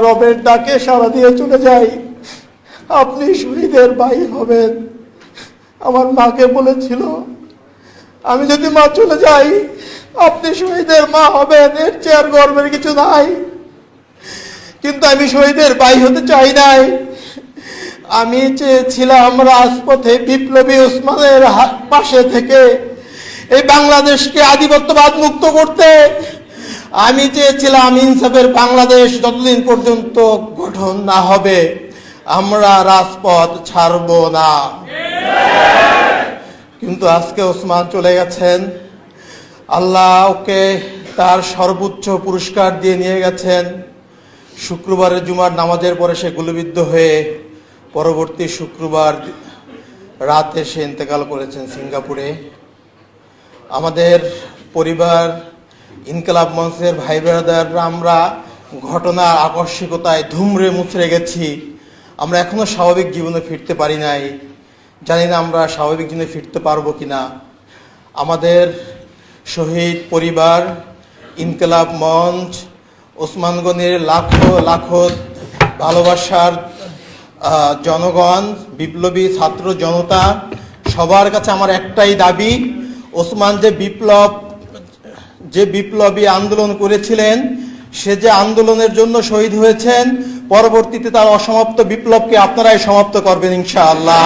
রবের ডাকে সাড়া দিয়ে চলে যাই। আপনি শহীদের ভাই হবেন। আমার মাকে বলেছিল আমি যদি মা চলে যাই আপনি শহীদের মা হবেন, এর চেয়ে আর গর্বের কিছু নাই। কিন্তু আমি শহীদের ভাই হতে চাই নাই। আমি চেয়েছিলাম রাজপথে বিপ্লবী ওসমানের পাশে থেকে এই বাংলাদেশকে আধিপত্যবাদ মুক্ত করতে। আমি চেয়েছিলাম ইনসাফের বাংলাদেশ যতদিন পর্যন্ত গঠন না হবে আমরা রাজপথ ছাড়ব না। কিন্তু আজকে ওসমান চলে গেছেন, আল্লাহ ওকে তার সর্বোচ্চ পুরস্কার দিয়ে নিয়ে গেছেন। শুক্রবারের জুমার নামাজের পরে সে গুলিবিদ্ধ হয়ে পরবর্তী শুক্রবার রাতে সে ইন্তেকাল করেছেন সিঙ্গাপুরে। আমাদের পরিবার ইনকিলাব মঞ্চের ভাই ব্রাদাররা আমরা ঘটনার আকস্মিকতায় ধুমড়ে মুচড়ে গেছি। আমরা এখনো স্বাভাবিক জীবনে ফিরতে পারি নাই। জানি না আমরা স্বাভাবিক জীবনে ফিরতে পারবো কিনা। আমাদের শহীদ পরিবার, ইনকিলাব মঞ্চ, ওসমান গনির লাখো লাখো ভালোবাসার জনগণ, বিপ্লবী ছাত্র জনতা, সবার কাছে আমার একটাই দাবি, ওসমান যে বিপ্লবী আন্দোলন করেছিলেন, সে যে আন্দোলনের জন্য শহীদ হয়েছেন, পরবর্তীতে তার অসমাপ্ত বিপ্লবকে আপনারাই সমাপ্ত করবেন ইনশাআল্লাহ।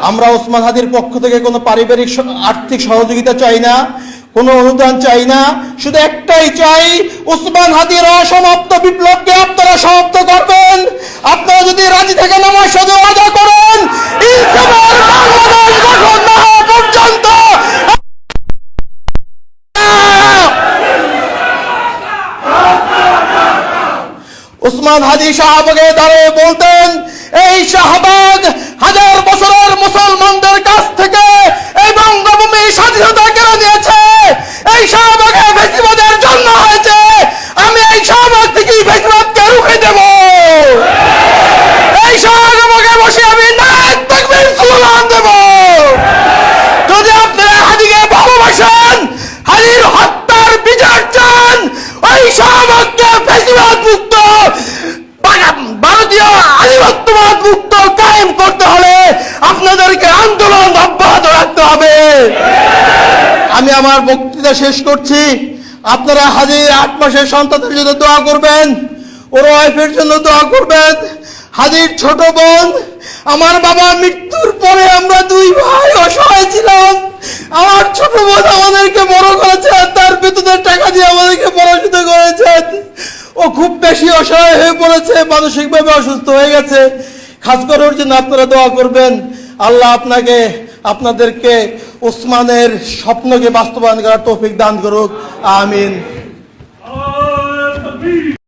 আমরা ওসমান হাদির পক্ষ থেকে কোনো পারিবারিক আর্থিক সহযোগিতা চাই না, কোনো অনুদান চাই না, শুধু একটাই চাই, ওসমান হাদির অসমাপ্ত বিপ্লবকে আপনারা সমাপ্ত করবেন। আপনারা যদি রাজি থাকেন আমার সাথে ওয়াদা করেন ইনসাফের বাংলাদেশ গঠন না হওয়া পর্যন্ত ওসমান হাদি শাহবাগে দাঁড়িয়ে বলতেন, এই শাহবাগ হাজার বছরের মুসলমানদের কাছ থেকে এই বঙ্গভূমি স্বাধীনতা কেড়ে নিয়েছে। এই শাহবাগে ফ্যাসিবাদের জন্ম হয়েছে। আমি এই শাহবাগ থেকেই ফ্যাসিবাদকে রুখে দেব। এই শাহবাগে বসে আমি নাক তাকবীর স্লোগান দেব। যদি আপনারা হাদিকে ভালোবাসেন, হাদির হত্যার বিচার চান, ওই শাহবাগকে ফ্যাসিবাদ মুক্ত, ভারতীয় আধিপত্যবাদ মুক্ত কায়েম করতে হলে আপনাদেরকে আন্দোলন অব্যাহত রাখতে হবে। আমি আমার বক্তৃতা শেষ করছি। আপনারা হাজির 8 মাসের সন্তানের জন্য দোয়া করবেন, ওর ওয়াইফের জন্য দোয়া করবেন। হাজির ছোট বোন, আমার বাবা মৃত্যুর পরে আমরা 2 ভাই অসহায় ছিলাম। আমার ছোট বোন আমাদেরকে বড় করেছেন, তার বেতনের টাকা দিয়ে আমাদেরকে পড়াশোনা করেছেন। ও খুব বেশি অসহায় হয়ে পড়েছে, মানসিকভাবে অসুস্থ হয়ে গেছে। খাস করে ওর জন্য আপনারা দোয়া করবেন। আল্লাহ আপনাদেরকে ওসমানের স্বপ্নকে বাস্তবায়ন করার তৌফিক দান করুক। আমিন।